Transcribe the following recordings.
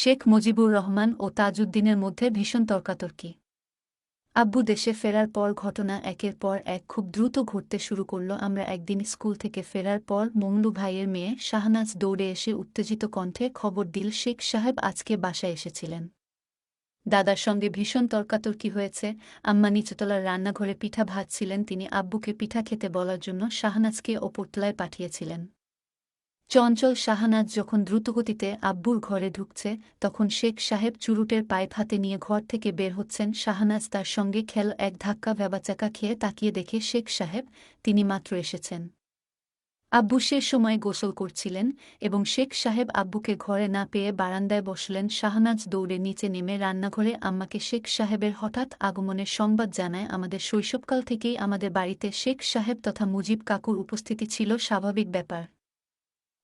শেখ মুজিবুর রহমান ও তাজউদ্দিনের মধ্যে ভীষণ তর্কাতর্কি। আব্বু দেশে ফেরার পর ঘটনা একের পর এক খুব দ্রুত ঘটতে শুরু করল। আমরা একদিন স্কুল থেকে ফেরার পর মংলু ভাইয়ের মেয়ে শাহনাজ দৌড়ে এসে উত্তেজিত কণ্ঠে খবর দিল শেখ সাহেব আজকে বাসায় এসেছিলেন। দাদার সঙ্গে ভীষণ তর্কাতর্কি হয়েছে। আম্মা নিচতলার রান্নাঘরে পিঠা ভাজছিলেন, তিনি আব্বুকে পিঠা খেতে বলার জন্য শাহনাজকে ওপরতলায় পাঠিয়েছিলেন। চঞ্চল শাহনাজ যখন দ্রুতগতিতে আব্বুর ঘরে ঢুকছে, তখন শেখ সাহেব চুরুটের পাইপ হাতে নিয়ে ঘর থেকে বের হচ্ছেন। শাহনাজ তার সঙ্গে খেল এক ধাক্কা ভ্যাবাচাকা খেয়ে তাকিয়ে দেখে শেখ সাহেব, তিনি মাত্র এসেছেন। আব্বু সে সময় গোসল করছিলেন এবং শেখ সাহেব আব্বুকে ঘরে না পেয়ে বারান্দায় বসলেন। শাহনাজ দৌড়ে নিচে নেমে রান্নাঘরে আম্মাকে শেখ সাহেবের হঠাৎ আগমনের সংবাদ জানায়। আমাদের শৈশবকাল থেকেই আমাদের বাড়িতে শেখ সাহেব তথা মুজিব কাকুর উপস্থিতি ছিল স্বাভাবিক ব্যাপার।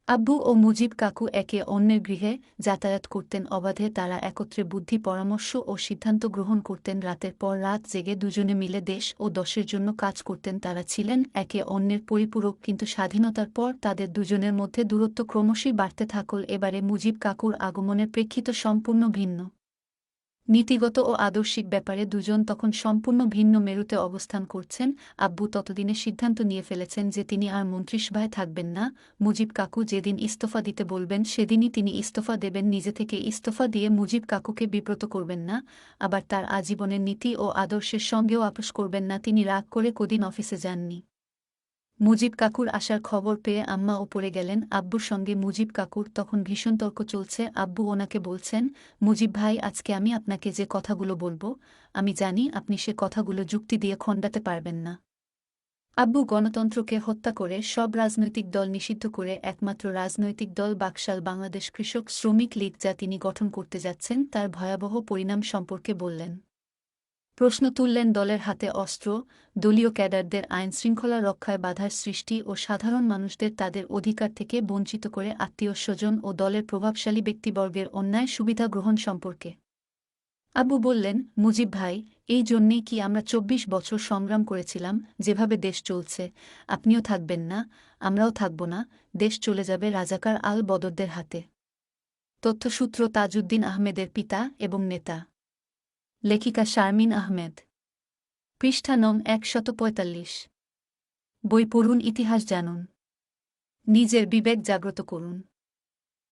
আব্বু ও মুজিব কাকু একে অন্যের গৃহে যাতায়াত করতেন অবাধে। তারা একত্রে বুদ্ধি পরামর্শ ও সিদ্ধান্ত গ্রহণ করতেন। রাতের পর রাত জেগে দুজনে মিলে দেশ ও দশের জন্য কাজ করতেন। তারা ছিলেন একে অন্যের পরিপূরক, কিন্তু স্বাধীনতার পর তাদের দুজনের মধ্যে দূরত্ব ক্রমশই বাড়তে থাকল। এবারে মুজিব কাকুর আগমনের প্রেক্ষিত সম্পূর্ণ ভিন্ন। নীতিগত ও আদর্শিক ব্যাপারে দুজন তখন সম্পূর্ণ ভিন্ন মেরুতে অবস্থান করছেন। আব্বু ততদিনে সিদ্ধান্ত নিয়ে ফেলেছেন যে তিনি আর মন্ত্রিসভায় থাকবেন না। মুজিব কাকু যেদিন ইস্তফা দিতে বলবেন সেদিনই তিনি ইস্তফা দেবেন। নিজে থেকে ইস্তফা দিয়ে মুজিব কাকুকে বিব্রত করবেন না, আবার তার আজীবনের নীতি ও আদর্শের সঙ্গেও আপোস করবেন না। তিনি রাগ করে কদিন অফিসে যাননি। মুজিব কাকুর আসার খবর পেয়ে আম্মা ওপরে গেলেন। আব্বুর সঙ্গে মুজিব কাকুর তখন ভীষণ তর্ক চলছে। আব্বু ওনাকে বলছেন, মুজিব ভাই, আজকে আমি আপনাকে যে কথাগুলো বলবো, আমি জানি আপনি সে কথাগুলো যুক্তি দিয়ে খণ্ডাতে পারবেন না। আব্বু গণতন্ত্রকে হত্যা করে সব রাজনৈতিক দল নিষিদ্ধ করে একমাত্র রাজনৈতিক দল বাকশাল বাংলাদেশ কৃষক শ্রমিক লীগ যা তিনি গঠন করতে যাচ্ছেন তার ভয়াবহ পরিণাম সম্পর্কে বললেন। প্রশ্ন তুললেন দলের হাতে অস্ত্র, দলীয় ক্যাডারদের আইনশৃঙ্খলা রক্ষায় বাধার সৃষ্টি ও সাধারণ মানুষদের তাদের অধিকার থেকে বঞ্চিত করে আত্মীয়স্বজন ও দলের প্রভাবশালী ব্যক্তিবর্গের অন্যায় সুবিধা গ্রহণ সম্পর্কে। আব্বু বললেন, মুজিব ভাই, এই জন্যেই কি আমরা ২৪ বছর সংগ্রাম করেছিলাম। যেভাবে দেশ চলছে, আপনিও থাকবেন না, আমরাও থাকব না। দেশ চলে যাবে রাজাকার আল বদরদের হাতে। তথ্যসূত্র তাজউদ্দিন আহমেদের পিতা এবং নেতা। লেখিকা শারমিন আহমেদ। পৃষ্ঠা নং ১৪৫। বই পড়ুন, ইতিহাস জানুন, নিজের বিবেক জাগ্রত করুন।